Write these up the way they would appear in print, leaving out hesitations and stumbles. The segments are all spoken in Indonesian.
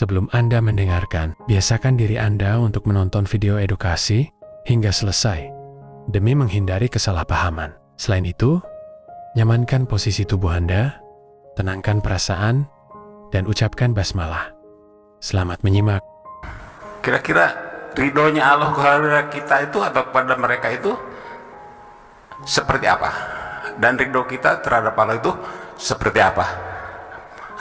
Sebelum Anda mendengarkan, biasakan diri Anda untuk menonton video edukasi hingga selesai, demi menghindari kesalahpahaman. Selain itu, nyamankan posisi tubuh Anda, tenangkan perasaan, dan ucapkan basmalah. Selamat menyimak. Kira-kira ridhonya Allah kepada kita itu atau kepada mereka itu seperti apa? Dan ridho kita terhadap Allah itu seperti apa?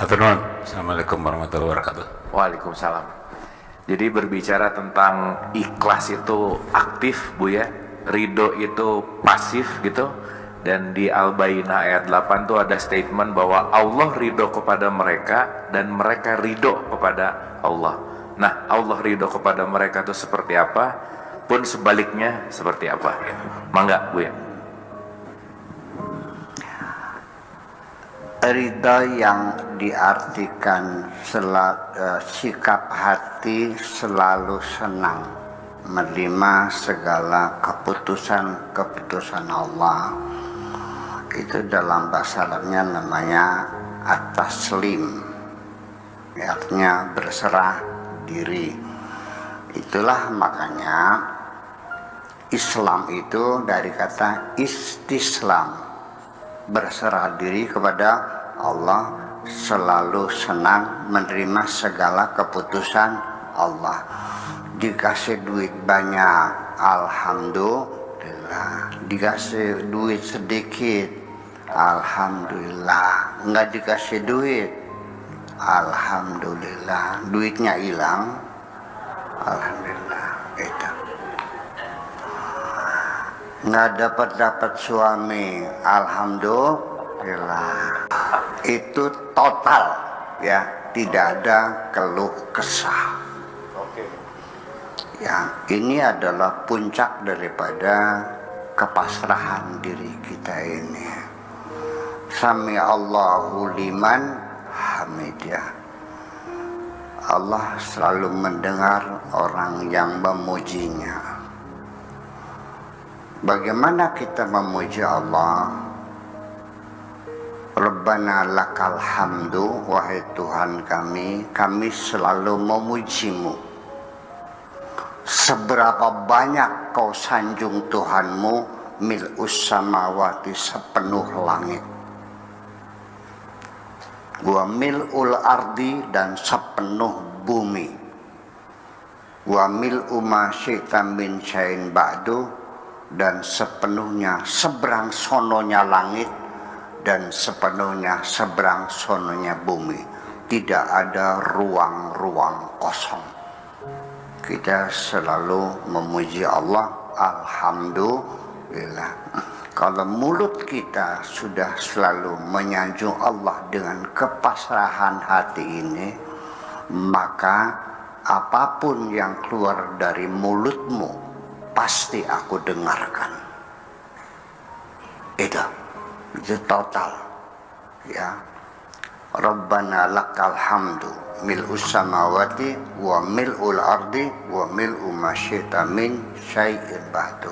Assalamualaikum warahmatullahi wabarakatuh. Waalaikumsalam. Jadi berbicara tentang ikhlas itu aktif, Bu ya. Ridho itu pasif gitu. Dan di Al-Bayyinah ayat 8 tuh ada statement bahwa Allah ridho kepada mereka dan mereka ridho kepada Allah. Nah, Allah ridho kepada mereka itu seperti apa, pun sebaliknya seperti apa. Mangga, Bu ya. Ridha yang diartikan sikap hati selalu senang menerima segala keputusan Allah. Itu dalam bahasa Arabnya namanya at-taslim, artinya berserah diri. Itulah makanya Islam itu dari kata istislam, berserah diri kepada Allah, selalu senang menerima segala keputusan Allah. Dikasih duit banyak, alhamdulillah. Dikasih duit sedikit, alhamdulillah. Enggak dikasih duit, alhamdulillah. Duitnya hilang, alhamdulillah. Itu nggak dapat suami, alhamdulillah. Itu total ya, tidak ada keluh kesah. Ya, ini adalah puncak daripada kepasrahan diri kita ini. Sami Allahu liman hamidah. Allah selalu mendengar orang yang memujinya. Bagaimana kita memuji Allah? Rabbana lakal hamdu, wahai Tuhan kami selalu memujimu. Seberapa banyak kau sanjung Tuhanmu, mil'us samawati, sepenuh langit, wa mil'ul ardi, dan sepenuh bumi, wa mil'u ma syi'ta min syai'in ba'du, dan sepenuhnya seberang sononya langit dan sepenuhnya seberang sononya bumi. Tidak ada ruang-ruang kosong. Kita selalu memuji Allah, alhamdulillah. Kalau mulut kita sudah selalu menyanjung Allah dengan kepasrahan hati ini, maka apapun yang keluar dari mulutmu pasti aku dengarkan. Itu total ya. Rabbana lakal hamdu mil'us samawati wa mil'ul ardi wa mil'u ma syi'ta min syai'in ba'du.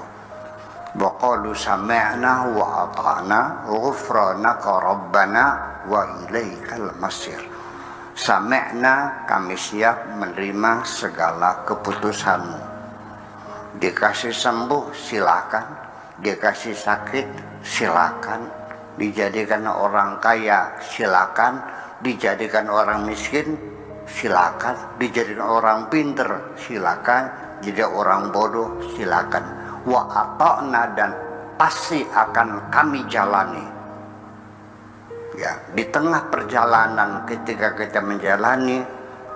Wa qalu sami'na wa ata'na ghufranaka rabbana wa ilaikal masir. Sami'na, kami siap menerima segala keputusanmu. Dikasih sembuh silakan, dikasih sakit silakan, dijadikan orang kaya silakan, dijadikan orang miskin silakan, dijadikan orang pinter silakan, jadi orang bodoh silakan. Wa ata'na, dan pasti akan kami jalani. Ya, di tengah perjalanan ketika kita menjalani,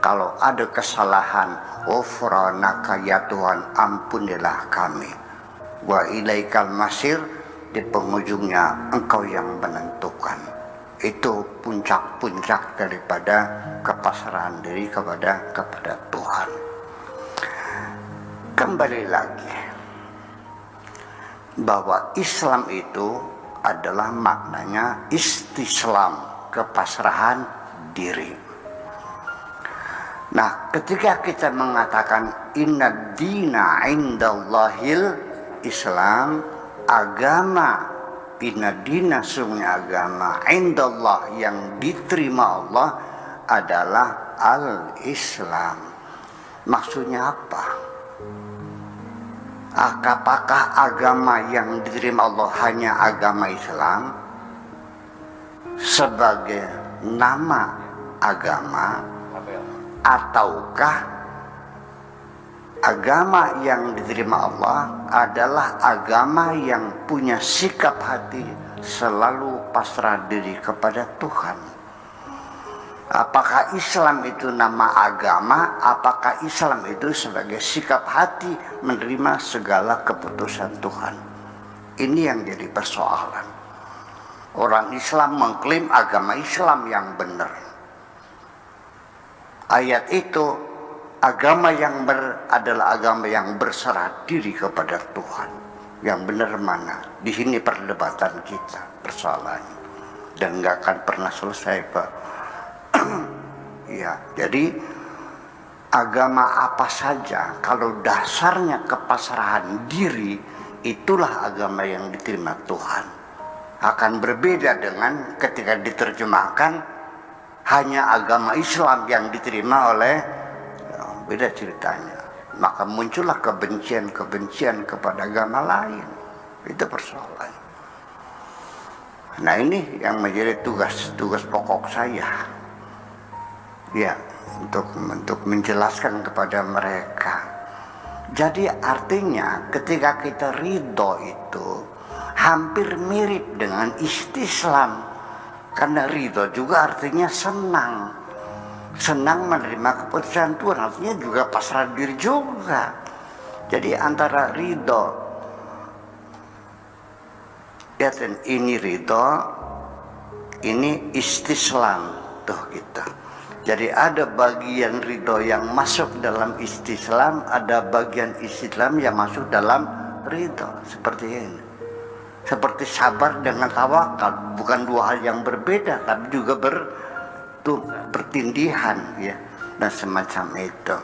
kalau ada kesalahan, ghufranaka ya Tuhan, ampunilah kami. Wa ilaikal masir, di penghujungnya Engkau yang menentukan. Itu puncak-puncak daripada kepasrahan diri kepada Tuhan. Kembali lagi bahwa Islam itu adalah maknanya istislam, kepasrahan diri. Nah, ketika kita mengatakan inna dina indallahil Islam, agama, inna dina, sungguhnya agama indallah yang diterima Allah adalah al-Islam. Maksudnya apa? Apakah agama yang diterima Allah hanya agama Islam sebagai nama agama, ataukah agama yang diterima Allah adalah agama yang punya sikap hati selalu pasrah diri kepada Tuhan? Apakah Islam itu nama agama? Apakah Islam itu sebagai sikap hati menerima segala keputusan Tuhan? Ini yang jadi persoalan. Orang Islam mengklaim agama Islam yang benar. Ayat itu, agama yang adalah agama yang berserah diri kepada Tuhan. Yang benar mana? Di sini perdebatan kita, persoalannya. Dan nggak akan pernah selesai, Pak. Ya, jadi agama apa saja kalau dasarnya kepasrahan diri, itulah agama yang diterima Tuhan. Akan berbeda dengan ketika diterjemahkan hanya agama Islam yang diterima oleh, beda ceritanya. Maka muncullah kebencian kepada agama lain. Itu persoalan. Nah, ini yang menjadi tugas pokok saya. Ya, untuk menjelaskan kepada mereka. Jadi artinya ketika kita ridho itu hampir mirip dengan istislam. Karena ridho juga artinya senang. Senang menerima keputusan Tuhan, artinya juga pasrah diri juga. Jadi antara ridho, ya, ini ridho, ini istislam tuh gitu. Jadi ada bagian ridho yang masuk dalam istislam, ada bagian istislam yang masuk dalam ridho, seperti ini. Seperti sabar dengan tawakal, bukan dua hal yang berbeda, tapi juga bertindihan, ya, dan semacam itu.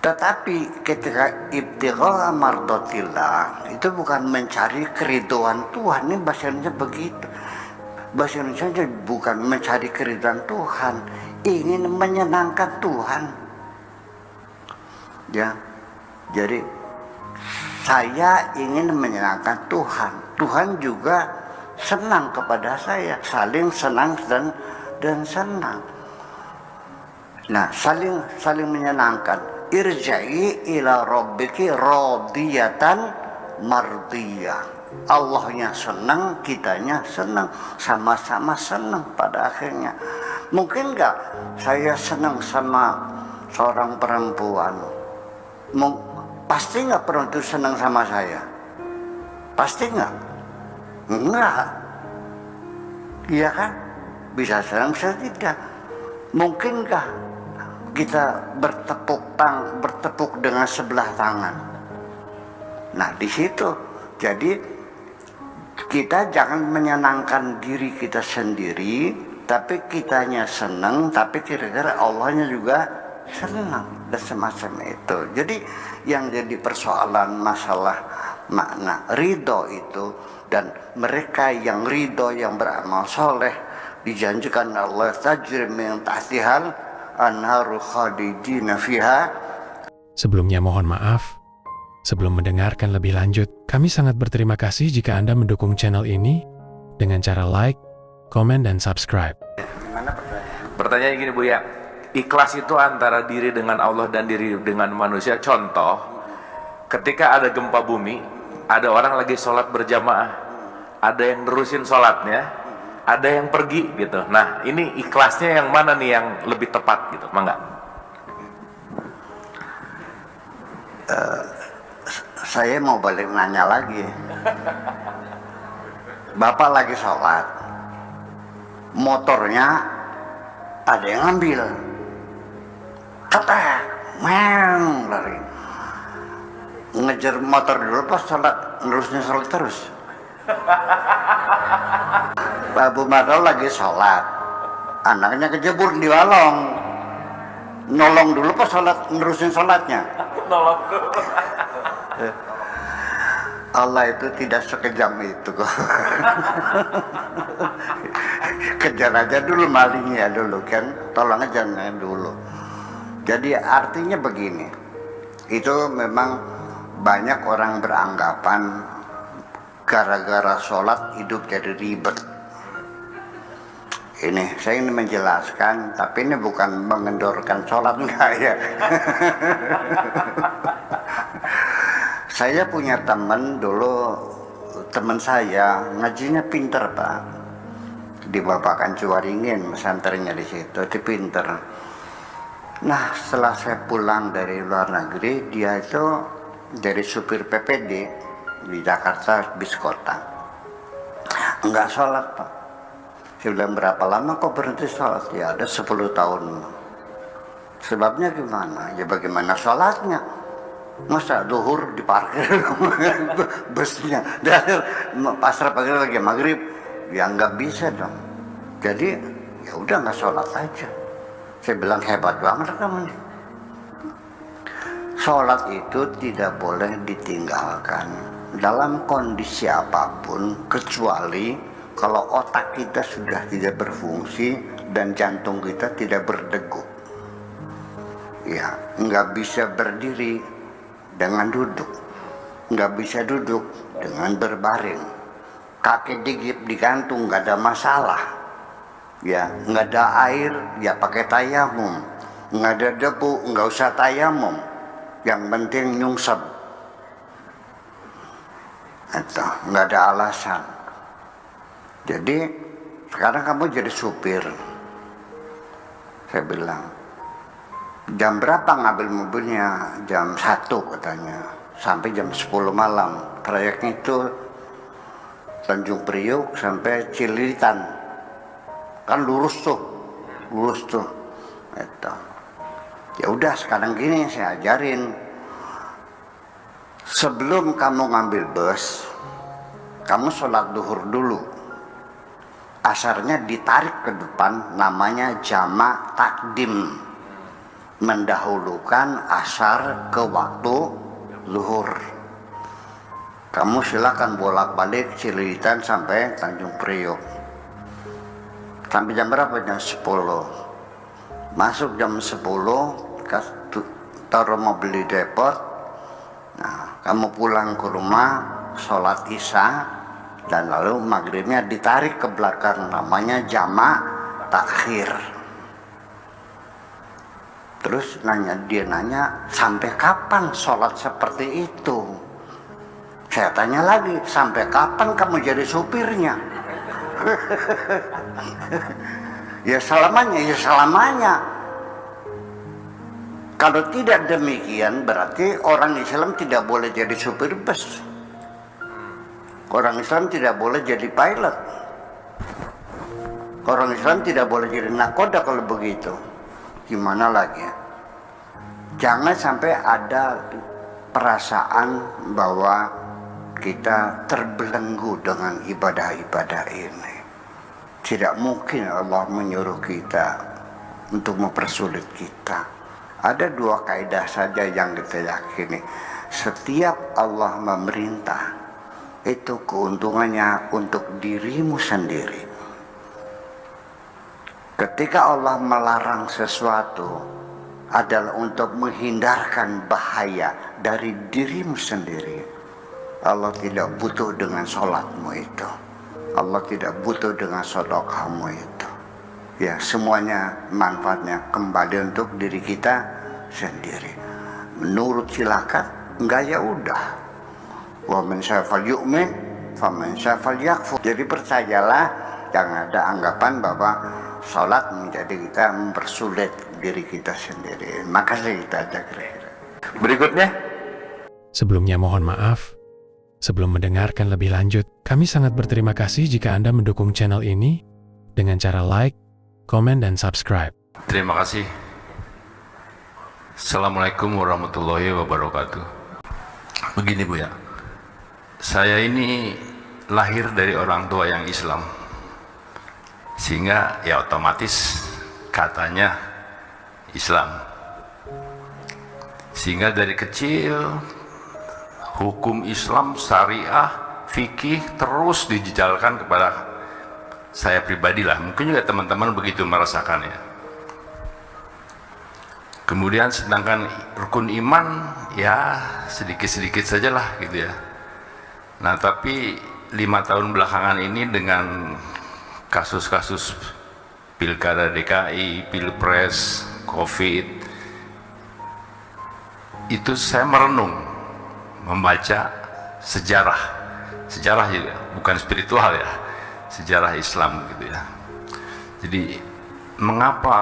Tetapi ketika ibtigha mardatillah, itu bukan mencari keridhaan Tuhan. Ini bahasa Indonesia begitu. Bahasa Indonesia bukan mencari keridhaan Tuhan, ingin menyenangkan Tuhan. Ya, jadi saya ingin menyenangkan Tuhan. Tuhan juga senang kepada saya, saling senang dan senang. Nah, saling menyenangkan. Irja'i ila rabbiki radiyatan mardiyah. Allahnya senang, kitanya senang, sama-sama senang pada akhirnya. Mungkin nggak saya senang sama seorang perempuan, pasti nggak perempuan itu senang sama saya? Pasti nggak? Enggak. Iya kan? Bisa senang, bisa tidak. Mungkinkah kita bertepuk dengan sebelah tangan? Nah, di situ jadi kita jangan menyenangkan diri kita sendiri, tapi kitanya senang, tapi kira-kira Allahnya juga senang, dan semacam itu. Jadi yang jadi persoalan masalah makna ridho itu, dan mereka yang ridho, yang beramal soleh, dijanjikan Allah tajri min tahtihal anharu khalidina fiha. Sebelumnya mohon maaf. Sebelum mendengarkan lebih lanjut, kami sangat berterima kasih jika Anda mendukung channel ini dengan cara like, komen, dan subscribe. Pertanyaan gini, Bu, ya. Ikhlas itu antara diri dengan Allah dan diri dengan manusia. Contoh, ketika ada gempa bumi, ada orang lagi sholat berjamaah, ada yang nerusin sholatnya, ada yang pergi gitu. Nah, ini ikhlasnya yang mana nih yang lebih tepat gitu, Mangga? Saya mau balik nanya lagi. Bapak lagi sholat, motornya ada yang ngambil, ketek, lari, ngejar motor dulu pas sholat, terusnya sholat terus. Pak Abu Madal lagi sholat, anaknya kejebur di walong, nolong dulu pas sholat, nerusin sholatnya. Nolong dulu. Allah itu tidak sekejam itu kok. kejar aja dulu malingnya dulu kan, tolong aja dulu. Jadi artinya begini, itu memang banyak orang beranggapan gara-gara sholat hidup jadi ribet. Ini saya ingin menjelaskan, tapi ini bukan mengendorkan sholat, enggak ya. Saya punya teman dulu, teman saya ngajinya pinter Pak, di Babakan Cuwaringin, pesantrennya di situ, dia pinter. Nah setelah saya pulang dari luar negeri, dia itu dari supir PPD di Jakarta bis kota, enggak sholat Pak. Saya bilang berapa lama kok berhenti sholat? Ya ada 10 tahun. Sebabnya gimana? Ya bagaimana sholatnya? Masa duhur diparkir busnya, dan pasar pagi lagi maghrib, ya nggak bisa dong. Jadi ya udah nggak sholat aja. Saya bilang hebat banget kamu nih. Sholat itu tidak boleh ditinggalkan dalam kondisi apapun, kecuali kalau otak kita sudah tidak berfungsi dan jantung kita tidak berdegup. Ya, nggak bisa berdiri dengan duduk, nggak bisa duduk dengan berbaring, kaki digigit digantung nggak ada masalah. Ya, nggak ada air, ya pakai tayamum. Nggak ada debu, nggak usah tayamum. Yang penting nyungsep. Itu nggak ada alasan. Jadi sekarang kamu jadi supir. Saya bilang, jam berapa ngambil mobilnya? Jam 1 katanya, sampai jam 10 malam. Trayeknya itu Tanjung Priok sampai Cililitan. Kan lurus tuh. Itu. Ya udah sekarang gini saya ajarin. Sebelum kamu ngambil bus, kamu sholat duhur dulu. Asarnya ditarik ke depan, namanya jamak takdim, mendahulukan asar ke waktu zuhur. Kamu silakan bolak-balik Cililitan sampai Tanjung Priok. Sampai jam berapa? Jam 10. Masuk jam 10, taruh mobil di depot. Nah, kamu pulang ke rumah, sholat isya, dan lalu maghribnya ditarik ke belakang, namanya jamak takhir. Terus dia nanya, sampai kapan sholat seperti itu? Saya tanya lagi, sampai kapan kamu jadi supirnya? Ya selamanya. Kalau tidak demikian berarti orang Islam tidak boleh jadi supir bus. Orang Islam tidak boleh jadi pilot. Orang Islam tidak boleh jadi nakoda kalau begitu. Gimana lagi? Jangan sampai ada perasaan bahwa kita terbelenggu dengan ibadah-ibadah ini. Tidak mungkin Allah menyuruh kita untuk mempersulit kita. Ada 2 kaidah saja yang kita yakini. Setiap Allah memerintah, itu keuntungannya untuk dirimu sendiri. Ketika Allah melarang sesuatu, adalah untuk menghindarkan bahaya dari dirimu sendiri. Allah tidak butuh dengan sholatmu itu. Allah tidak butuh dengan sedekahmu itu. Ya, semuanya manfaatnya kembali untuk diri kita sendiri. Menurut silakan, enggak ya udah. Wa man syaa falyu'min, fa man syaa falyakfur. Jadi percayalah, jangan ada anggapan bahwa sholat menjadi kita mempersulit diri kita sendiri. Makasih kita ada kira-kira. Berikutnya, Sebelumnya mohon maaf, sebelum mendengarkan lebih lanjut, kami sangat berterima kasih jika Anda mendukung channel ini dengan cara like, komen, dan subscribe. Terima kasih. Assalamualaikum warahmatullahi wabarakatuh. Begini Bu ya, saya ini lahir dari orang tua yang Islam, sehingga ya otomatis katanya Islam. Sehingga dari kecil hukum Islam, syariah, fikih terus dijejalkan kepada saya pribadi lah, mungkin juga teman-teman begitu merasakannya. Kemudian sedangkan rukun iman ya sedikit-sedikit sajalah gitu ya. Nah tapi 5 tahun belakangan ini dengan kasus-kasus pilkada DKI, pilpres, COVID, itu saya merenung, membaca sejarah juga, bukan spiritual ya, sejarah Islam gitu ya. Jadi mengapa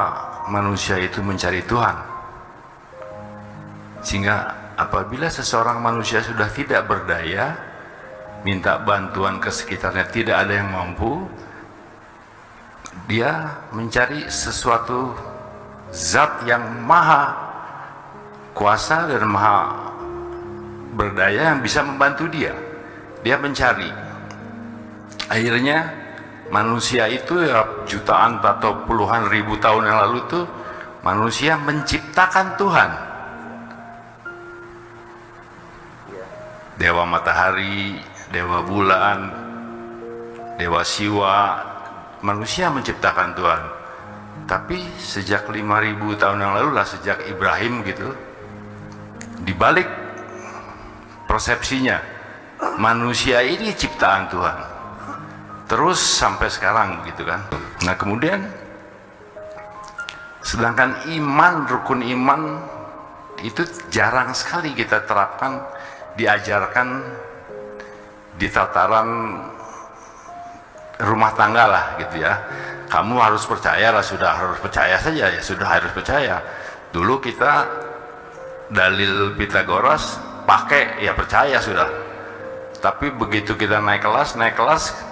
manusia itu mencari Tuhan? Sehingga apabila seseorang manusia sudah tidak berdaya, minta bantuan ke sekitarnya tidak ada yang mampu, dia mencari sesuatu zat yang maha kuasa dan maha berdaya yang bisa membantu dia. Dia mencari. Akhirnya manusia itu ya jutaan atau puluhan ribu tahun yang lalu itu manusia menciptakan Tuhan. Dewa matahari, dewa bulan, dewa Siwa, manusia menciptakan Tuhan. Tapi sejak 5.000 tahun yang lalu lah, sejak Ibrahim gitu, dibalik persepsinya, manusia ini ciptaan Tuhan. Terus sampai sekarang begitu kan. Nah kemudian, sedangkan iman, rukun iman itu jarang sekali kita terapkan, diajarkan di tataran rumah tangga lah gitu ya. Kamu harus percaya lah, sudah harus percaya saja ya, sudah harus percaya. Dulu kita dalil Pitagoras pakai ya percaya sudah. Tapi begitu kita naik kelas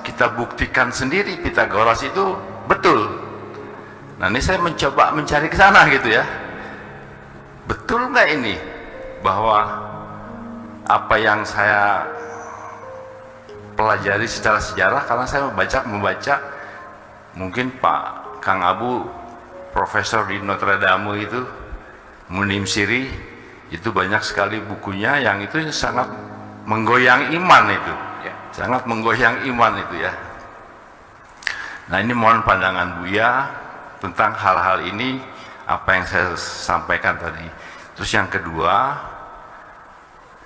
kita buktikan sendiri Pitagoras itu betul. Nah ini saya mencoba mencari ke sana gitu ya. Betul nggak ini bahwa apa yang saya pelajari secara sejarah, karena saya membaca mungkin Pak Kang Abu profesor di Notre Dame itu Munim Siri itu banyak sekali bukunya yang itu sangat menggoyang iman itu ya. Sangat menggoyang iman itu ya. Nah ini mohon pandangan Buya tentang hal-hal ini, apa yang saya sampaikan tadi. Terus yang kedua,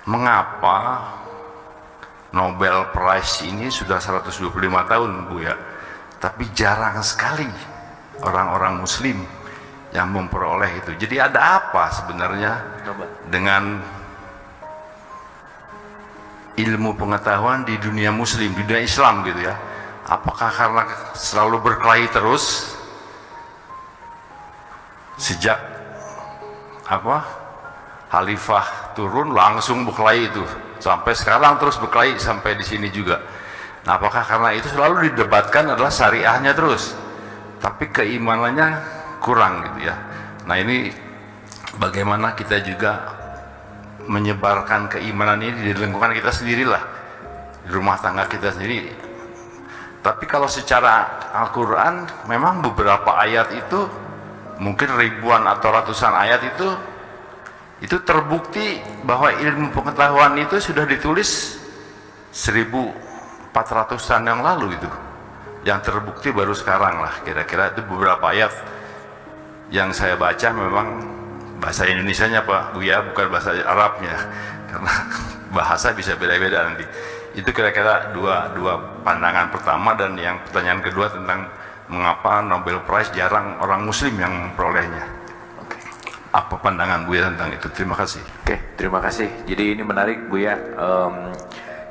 mengapa Nobel Prize ini sudah 125 tahun Bu ya, tapi jarang sekali orang-orang muslim yang memperoleh itu. Jadi ada apa sebenarnya dengan ilmu pengetahuan di dunia muslim, di dunia Islam gitu ya? Apakah karena selalu berkelahi terus sejak Khalifah turun langsung berkelahi itu sampai sekarang, terus berkelahi sampai di sini juga. Nah apakah karena itu selalu didebatkan adalah syariahnya terus tapi keimanannya kurang gitu ya. Nah ini bagaimana kita juga menyebarkan keimanan ini di lingkungan kita sendirilah, di rumah tangga kita sendiri. Tapi kalau secara Al-Quran memang beberapa ayat itu mungkin ribuan atau ratusan ayat itu terbukti bahwa ilmu pengetahuan itu sudah ditulis 1400-an yang lalu itu. Yang terbukti baru sekarang lah, kira-kira itu beberapa ayat yang saya baca memang bahasa Indonesianya Pak Buya, bukan bahasa Arabnya, karena bahasa bisa beda-beda nanti. Itu kira-kira dua pandangan pertama, dan yang pertanyaan kedua tentang mengapa Nobel Prize jarang orang Muslim yang memperolehnya. Apa pandangan Buya tentang itu? Terima kasih. Oke, terima kasih. Jadi ini menarik Buya,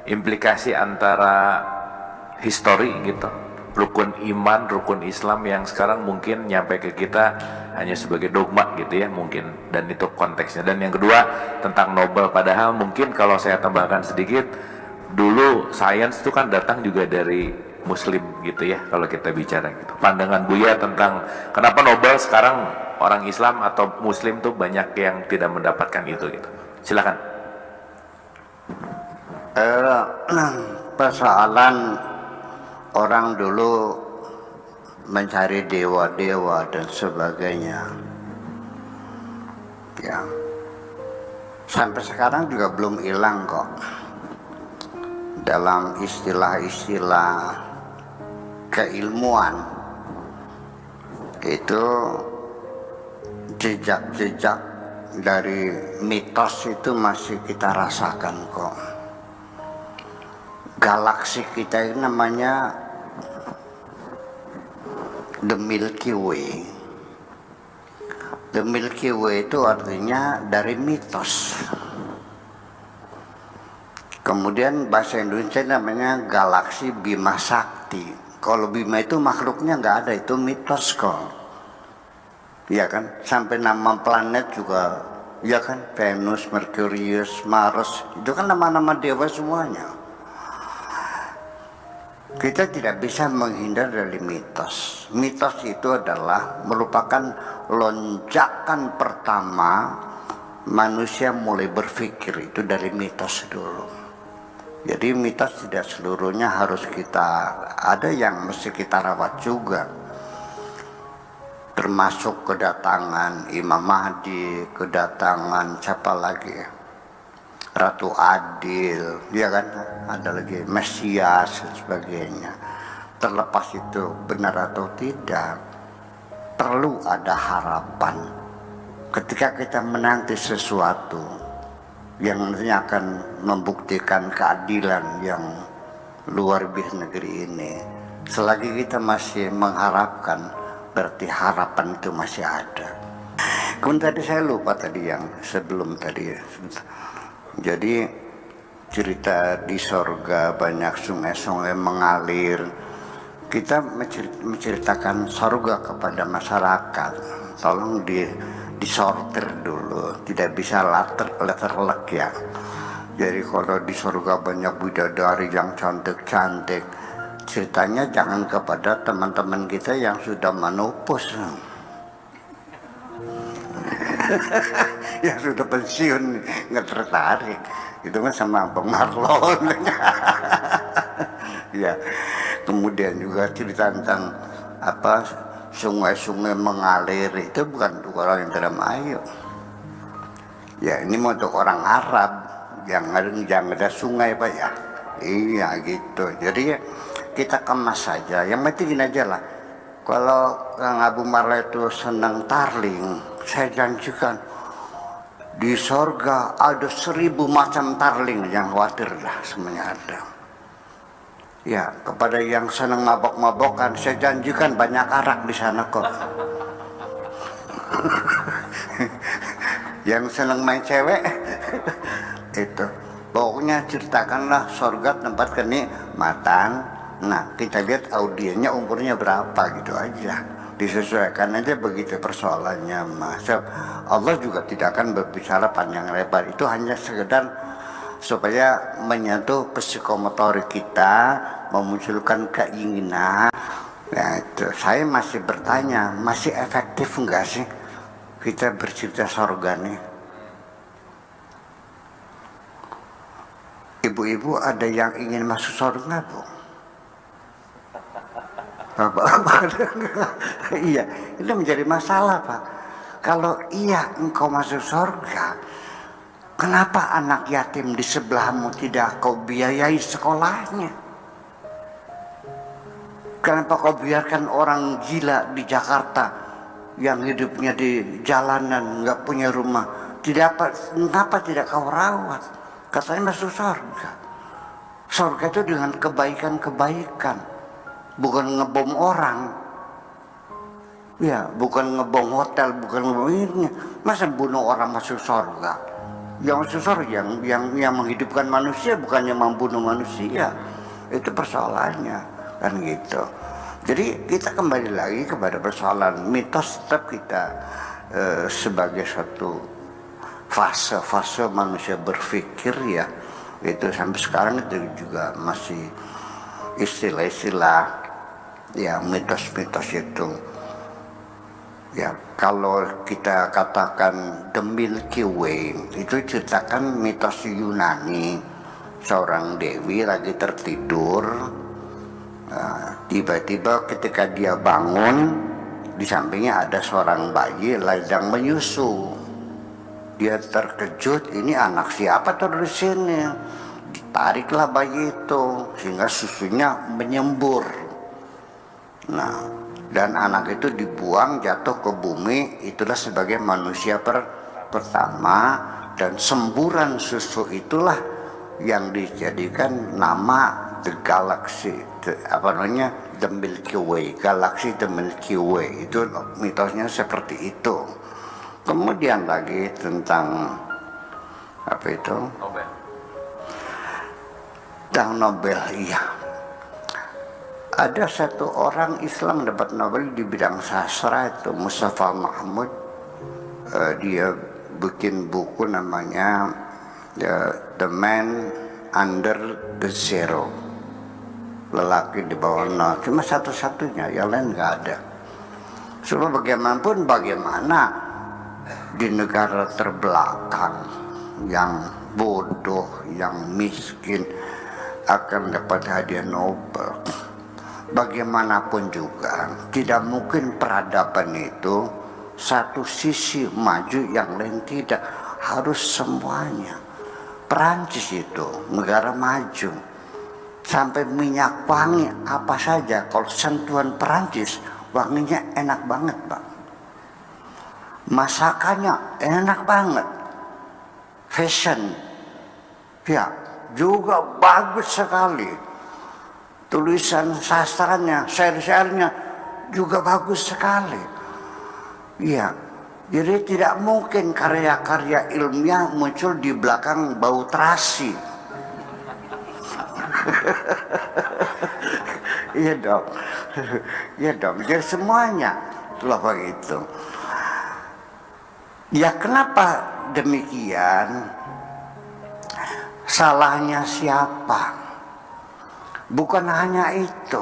implikasi antara histori gitu, rukun iman, rukun Islam yang sekarang mungkin nyampe ke kita hanya sebagai dogma gitu ya mungkin, dan itu konteksnya. Dan yang kedua tentang Nobel, padahal mungkin kalau saya tambahkan sedikit, dulu sains itu kan datang juga dari Muslim gitu ya kalau kita bicara gitu. Pandangan Buya tentang kenapa Nobel sekarang orang Islam atau Muslim tuh banyak yang tidak mendapatkan itu gitu. Silakan. Persoalan orang dulu mencari dewa-dewa dan sebagainya, ya sampai sekarang juga belum hilang kok. Dalam istilah-istilah keilmuan itu jejak-jejak dari mitos itu masih kita rasakan kok. Galaksi kita ini namanya The Milky Way. The Milky Way itu artinya dari mitos. Kemudian bahasa Indonesia namanya galaksi Bima Sakti. Kalau Bima itu makhluknya nggak ada, itu mitos kok. Ya kan? Sampai nama planet juga, ya kan? Venus, Merkurius, Mars, itu kan nama-nama dewa semuanya. Kita tidak bisa menghindar dari mitos. Mitos itu adalah merupakan lonjakan pertama manusia mulai berpikir, itu dari mitos dulu. Jadi mitos tidak seluruhnya harus kita, ada yang mesti kita rawat juga. Termasuk kedatangan Imam Mahdi, kedatangan siapa lagi, Ratu Adil, ya kan, ada lagi Mesias dan sebagainya. Terlepas itu benar atau tidak, perlu ada harapan. Ketika kita menanti sesuatu yang nantinya akan membuktikan keadilan yang luar biasa negeri ini, selagi kita masih mengharapkan, berarti harapan itu masih ada. Kemudian tadi saya lupa tadi yang sebelum tadi. Jadi cerita di sorga banyak sungai-sungai mengalir. Kita menceritakan sorga kepada masyarakat. Tolong disortir dulu, tidak bisa letterlek ya. Jadi kalau di sorga banyak bidadari yang cantik-cantik, ceritanya jangan kepada teman-teman kita yang sudah menopause. Yang sudah pensiun nggak tertarik, itu kan sama Bang Marlon. Ya, kemudian juga cerita tentang apa sungai-sungai mengalir, itu bukan untuk orang yang dalam ayu. Ya ini mau untuk orang Arab yang ada sungai Pak ya. Iya gitu. Jadi kita kemas saja. Yang penting gini aja lah. Kalau Kang Abu Marla itu senang tarling, saya janjikan di sorga ada 1000 macam tarling, yang khawatir lah semuanya ada. Ya, kepada yang senang mabok-mabokan, saya janjikan banyak arak di sana kok. Yang senang main cewek, itu. Pokoknya ceritakanlah sorga tempat kenikmatan. Nah, kita lihat audiennya umurnya berapa gitu aja. Disesuaikan aja begitu persoalannya, Mas. Allah juga tidak akan berbicara panjang lebar. Itu hanya sekedar supaya menyentuh psikomotorik kita, memunculkan keinginan. Nah, itu saya masih bertanya, masih efektif enggak sih kita bercerita sorga nih? Ibu-ibu ada yang ingin masuk sorga, Bu? Iya, itu menjadi masalah, Pak. Kalau iya engkau masuk surga, kenapa anak yatim di sebelahmu tidak kau biayai sekolahnya? Kenapa kau biarkan orang gila di Jakarta yang hidupnya di jalanan, nggak punya rumah, kenapa tidak kau rawat? Katanya masuk surga. Surga itu dengan kebaikan-kebaikan, bukan ngebom orang, ya, bukan ngebom hotel, bukan ngebom ini. Masa bunuh orang masuk surga? Yang masuk surga yang menghidupkan manusia, bukannya membunuh manusia. Itu persoalannya, kan gitu. Jadi kita kembali lagi kepada persoalan mitos. Tetap kita sebagai satu fase manusia berpikir ya, itu sampai sekarang itu juga masih istilah-istilah ya, mitos-mitos itu ya. Kalau kita katakan The Milky Way, itu ceritakan mitos Yunani. Seorang dewi lagi tertidur, tiba-tiba ketika dia bangun, di sampingnya ada seorang bayi sedang menyusu. Dia terkejut, ini anak siapa tuh di sini? Ditariklah bayi itu sehingga susunya menyembur. Nah, dan anak itu dibuang jatuh ke bumi, itulah sebagai manusia pertama, dan semburan susu itulah yang dijadikan nama the galaxy, the Milky Way, galaksi the Milky Way. Itu mitosnya seperti itu. Kemudian lagi tentang apa itu? Nobel. Tentang Nobel, iya. Ada satu orang Islam dapat Nobel di bidang sastra, itu Mustafa Mahmud. Dia bikin buku namanya The Man Under the Zero, lelaki di bawah nol. Cuma satu-satunya, yang lain nggak ada. Sebab bagaimanapun bagaimana di negara terbelakang yang bodoh, yang miskin akan dapat hadiah Nobel. Bagaimanapun juga tidak mungkin peradaban itu satu sisi maju yang lain tidak, harus semuanya. Perancis itu negara maju, sampai minyak wangi apa saja kalau sentuhan Perancis wanginya enak banget, Pak. Masakannya enak banget, fashion ya juga bagus sekali. Tulisan sastranya, syair-syairnya juga bagus sekali. Iya, jadi tidak mungkin karya-karya ilmiah muncul di belakang bau terasi. Iya dong, iya dong. Jadi semuanya itulah begitu. Ya kenapa demikian? Salahnya siapa? Bukan hanya itu,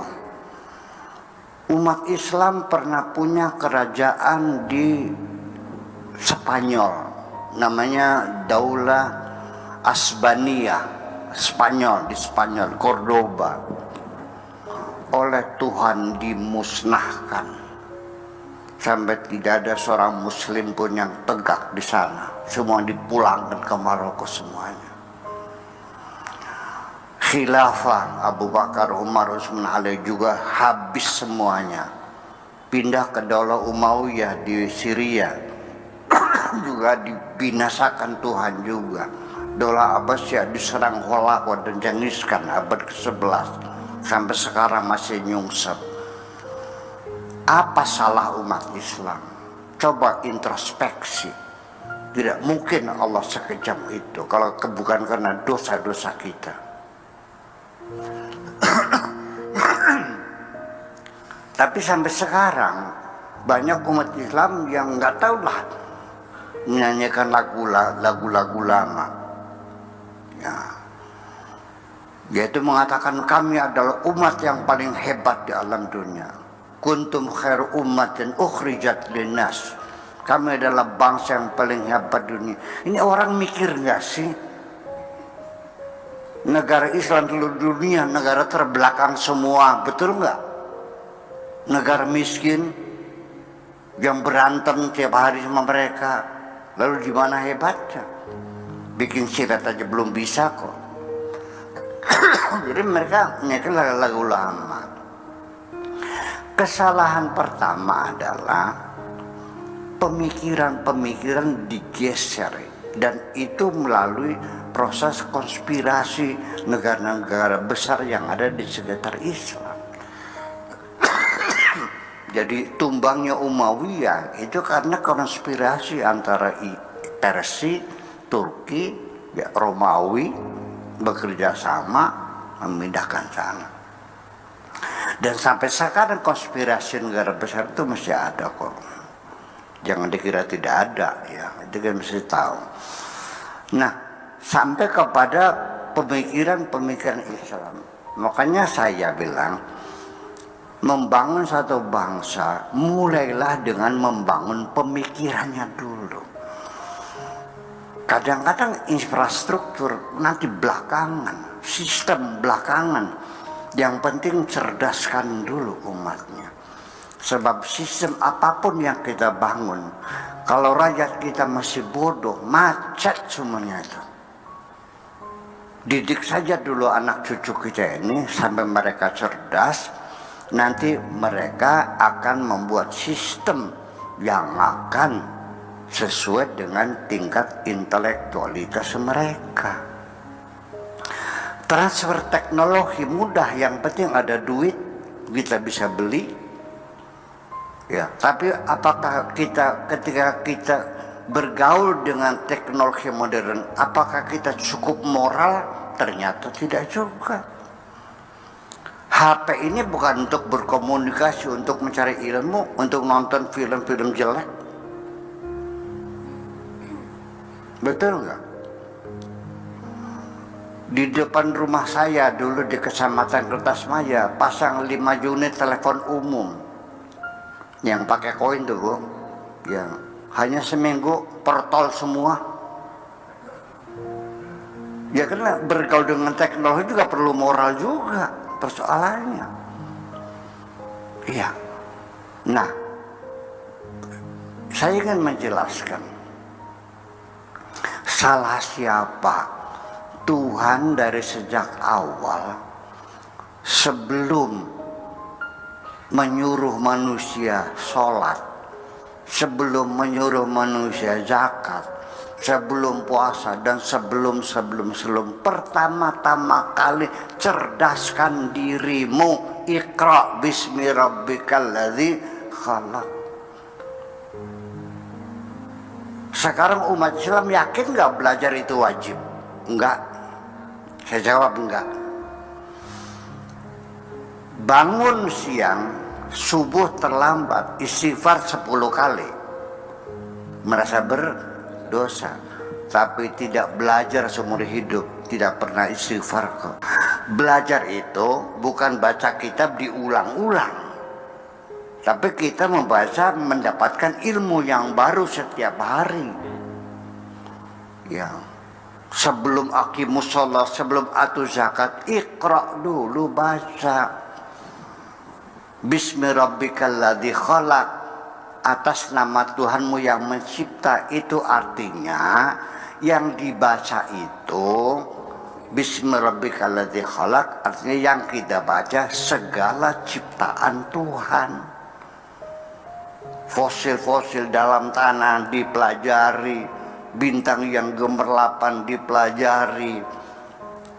umat Islam pernah punya kerajaan di Spanyol, namanya Daulah Asbania, Spanyol, di Spanyol, Cordoba. Oleh Tuhan dimusnahkan, sampai tidak ada seorang Muslim pun yang tegak di sana. Semua dipulangkan ke Maroko semuanya. Khilafah Abu Bakar, Umar, Utsman, Ali juga habis semuanya. Pindah ke Daulah Umayyah di Syria juga dibinasakan Tuhan juga. Daulah Abbasiyah diserang Khalafah dan Genghis Khan abad ke-11, sampai sekarang masih nyungsep. Apa salah umat Islam? Coba introspeksi. Tidak mungkin Allah sekejam itu kalau bukan karena dosa-dosa kita. Tapi sampai sekarang banyak umat Islam yang nggak tahu lah menyanyikan lagu-lagu lama. Ya, yaitu mengatakan kami adalah umat yang paling hebat di alam dunia. Kuntum khairu ummatin ukhrijat linnas. Kami adalah bangsa yang paling hebat dunia. Ini orang mikir nggak sih? Negara Islam seluruh dunia, negara terbelakang semua, betul nggak? Negara miskin yang berantem tiap hari sama mereka, lalu di mana hebatnya? Bikin sirat aja belum bisa kok. Jadi mereka nyanyikan lagu lama. Kesalahan pertama adalah pemikiran-pemikiran digeser, dan itu melalui proses konspirasi negara-negara besar yang ada di sekitar Islam. Jadi tumbangnya Umayyah itu karena konspirasi antara Persia, Turki, ya, Romawi bekerja sama memindahkan sana. Dan sampai sekarang konspirasi negara besar itu masih ada kok. Jangan dikira tidak ada, ya, itu kan mesti tahu. Nah, sampai kepada pemikiran-pemikiran Islam. Makanya saya bilang, membangun satu bangsa mulailah dengan membangun pemikirannya dulu. Kadang-kadang infrastruktur nanti belakangan, sistem belakangan. Yang penting cerdaskan dulu umatnya. Sebab sistem apapun yang kita bangun, kalau rakyat kita masih bodoh, macet semuanya itu. Didik saja dulu anak cucu kita ini sampai mereka cerdas. nanti mereka akan membuat sistem yang akan sesuai dengan tingkat intelektualitas mereka. Transfer teknologi mudah, yang penting ada duit, kita bisa beli. Ya, tapi apakah kita ketika kita bergaul dengan teknologi modern, apakah kita cukup moral? Ternyata tidak juga. HP ini bukan untuk berkomunikasi, untuk mencari ilmu, untuk nonton film-film jelek. Betul nggak? Di depan rumah saya dulu di Kecamatan Kertasmaya pasang 5 unit telepon umum yang pakai koin tuh, Bu. Yang hanya seminggu pertol semua. Ya karena bergaul dengan teknologi juga perlu moral juga persoalannya. Iya. Nah, saya ingin menjelaskan, salah siapa? Tuhan dari sejak awal sebelum menyuruh manusia sholat, sebelum menyuruh manusia zakat, sebelum puasa, dan sebelum pertama-tama kali cerdaskan dirimu. Iqra bismi rabbikal ladzi khalaq. Sekarang umat Islam yakin nggak belajar itu wajib? Enggak. Saya jawab enggak. Bangun siang, subuh terlambat, istighfar 10 kali, merasa berdosa. Tapi tidak belajar seumur hidup, tidak pernah istighfar kok. Belajar itu bukan baca kitab diulang-ulang, tapi kita membaca, mendapatkan ilmu yang baru setiap hari. Ya, sebelum aqimus sholat, sebelum atu zakat, iqra dulu, baca bismi rabbikal ladzi khalaq, atas nama Tuhanmu yang mencipta. Itu artinya yang dibaca itu bismi rabbikal ladzi khalaq, artinya yang kita baca segala ciptaan Tuhan. Fosil-fosil dalam tanah dipelajari, bintang yang gemerlapan dipelajari,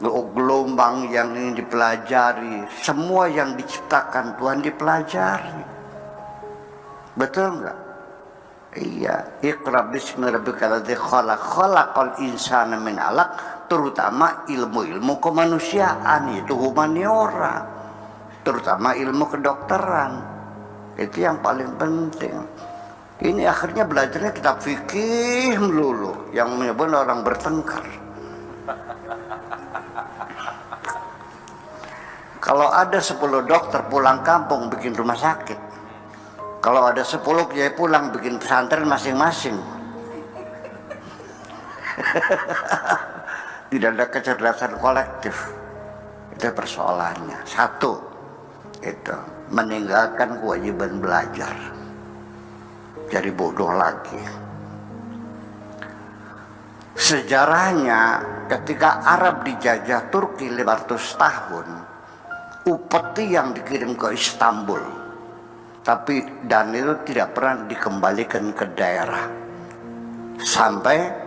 gelombang yang ini dipelajari, semua yang diciptakan Tuhan dipelajari. Betul nggak? Iya. Iqra bismi rabbikal ladzi khalaq, khalaqal insana min 'alaq, terutama ilmu-ilmu kemanusiaan, itu humaniora, terutama ilmu kedokteran. Itu yang paling penting. Ini akhirnya belajarnya kitab fikih melulu, yang menyebut orang bertengkar. Kalau ada 10 dokter pulang kampung bikin rumah sakit, kalau ada 10 kiai pulang bikin pesantren masing-masing. Tidak ada kecerdasan kolektif. Itu persoalannya. Satu, itu meninggalkan kewajiban belajar, jadi bodoh lagi. Sejarahnya ketika Arab dijajah Turki 500 tahun, upeti yang dikirim ke Istanbul, tapi dan itu tidak pernah dikembalikan ke daerah, sampai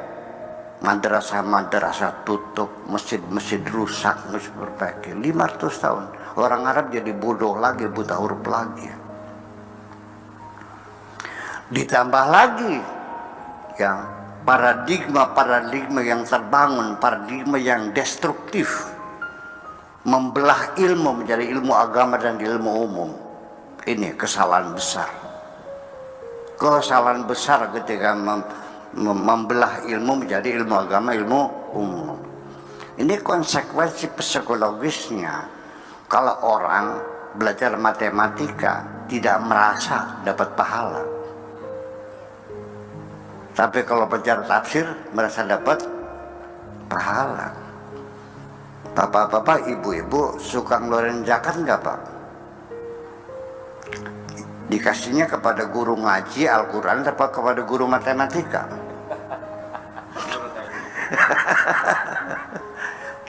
madrasah-madrasah tutup, masjid-masjid rusak, masjid berbagai 500 tahun. Orang Arab jadi bodoh lagi, buta huruf lagi. Ditambah lagi yang paradigma yang terbangun, paradigma yang destruktif, membelah ilmu menjadi ilmu agama dan ilmu umum. Ini kesalahan besar. Kesalahan besar ketika membelah ilmu menjadi ilmu agama, ilmu umum. Ini konsekuensi psikologisnya. Kalau orang belajar matematika tidak merasa dapat pahala, tapi kalau belajar tafsir merasa dapat pahala. Bapak-bapak, ibu-ibu suka ngeluarin zakat nggak, Pak? Dikasihnya kepada guru ngaji Al-Quran atau kepada guru matematika?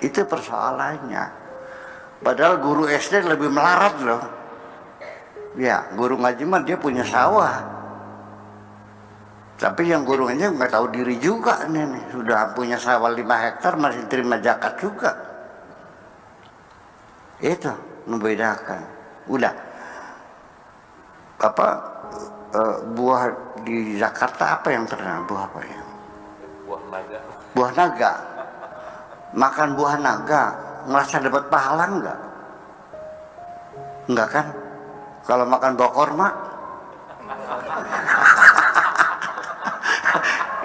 Itu persoalannya. Padahal guru SD lebih melarat loh. Ya, guru ngaji mah dia punya sawah. Tapi yang guru ngaji nggak tahu diri juga nih. Sudah punya sawah 5 hektar masih terima zakat juga. Itu membedakan. Udah. Buah di Jakarta apa yang terkenal? Buah apa ya? Buah naga. Buah naga. Makan buah naga, merasa dapat pahala enggak? Enggak kan? Kalau makan buah korma,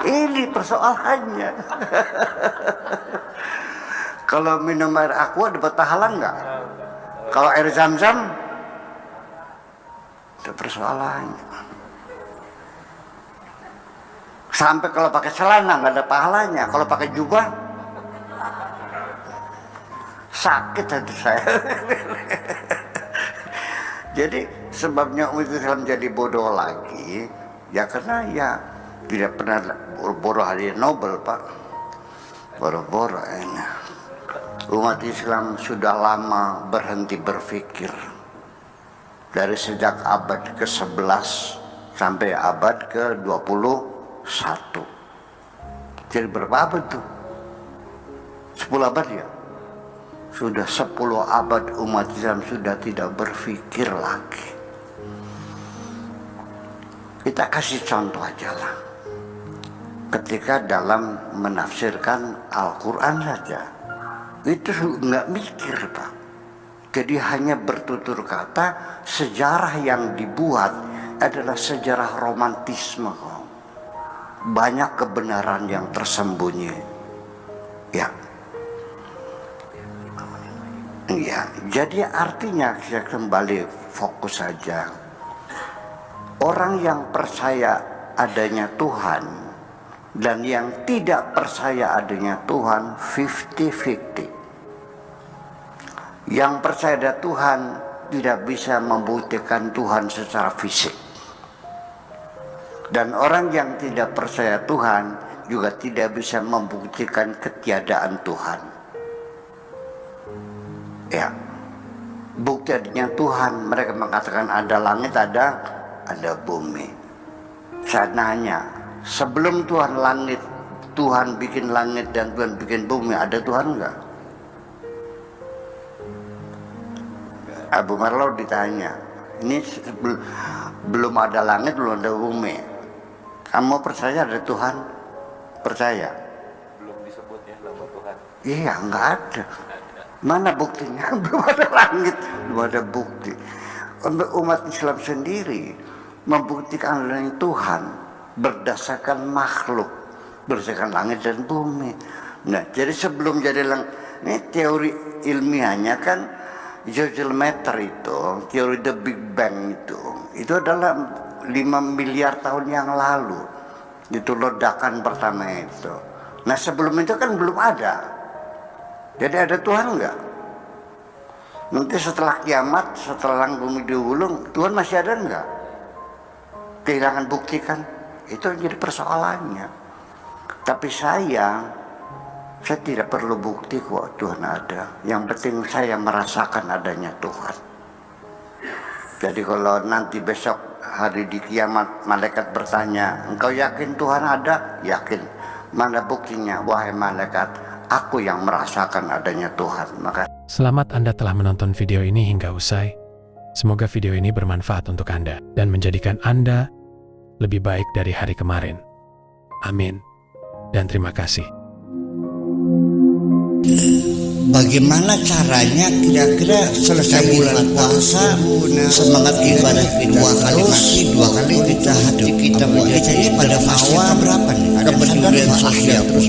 ini persoalannya. Kalau minum air aqua dapat pahala enggak? Kalau air zam-zam, itu persoalannya. Sampai kalau pakai celana nggak ada pahalanya, kalau pakai jubah sakit hati saya. Jadi sebabnya umat Islam jadi bodoh lagi, ya karena ya tidak pernah bodoh hadiah Nobel, Pak. Bodoh-bodoh ini. Umat Islam sudah lama berhenti berpikir. Dari sejak abad ke-11 sampai abad ke-21. Jadi berapa abad tuh? 10 abad ya? Sudah 10 abad umat Islam sudah tidak berpikir lagi. Kita kasih contoh aja lah. Ketika dalam menafsirkan Al-Quran saja, itu nggak mikir, Pak. Jadi hanya bertutur kata, sejarah yang dibuat adalah sejarah romantisme. Banyak kebenaran yang tersembunyi. Ya. Ya, jadi artinya saya kembali fokus saja. Orang yang percaya adanya Tuhan dan yang tidak percaya adanya Tuhan 50-50. Yang percaya ada Tuhan tidak bisa membuktikan Tuhan secara fisik. Dan orang yang tidak percaya Tuhan juga tidak bisa membuktikan ketiadaan Tuhan. Ya, bukti adanya Tuhan, mereka mengatakan ada langit, ada bumi. Saya nanya, sebelum Tuhan bikin langit dan Tuhan bikin bumi, ada Tuhan enggak? Abu Marlau ditanya, ini belum ada langit, belum ada bumi. Kamu percaya ada Tuhan? Percaya? Belum disebutnya nama Tuhan. Iya, enggak ada. Mana buktinya? Belum ada langit, belum ada bukti. Umat Islam sendiri membuktikan adanya Tuhan berdasarkan makhluk, berdasarkan langit dan bumi. Nah, jadi sebelum jadi ini teori ilmiahnya kan George Lemaitre itu, teori The Big Bang itu adalah 5 miliar tahun yang lalu. Itu ledakan pertama itu. Nah, sebelum itu kan belum ada. Jadi ada Tuhan enggak? Nanti setelah kiamat, setelah langit bumi digulung, Tuhan masih ada enggak? Kehilangan bukti kan? Itu yang jadi persoalannya. Tapi saya tidak perlu bukti kok Tuhan ada. Yang penting saya merasakan adanya Tuhan. Jadi kalau nanti besok hari di kiamat malaikat bertanya, engkau yakin Tuhan ada? Yakin. Mana buktinya? Wahai malaikat, aku yang merasakan adanya Tuhan. Maka Selamat Anda telah menonton video ini hingga usai. Semoga video ini bermanfaat untuk Anda dan menjadikan Anda lebih baik dari hari kemarin. Amin. Dan terima kasih. bagaimana caranya kira-kira selesai bulan puasa semangat ibadah kita dua kali kita hati kita menjadi pada fase berapa nih? Kepedulian sosial terus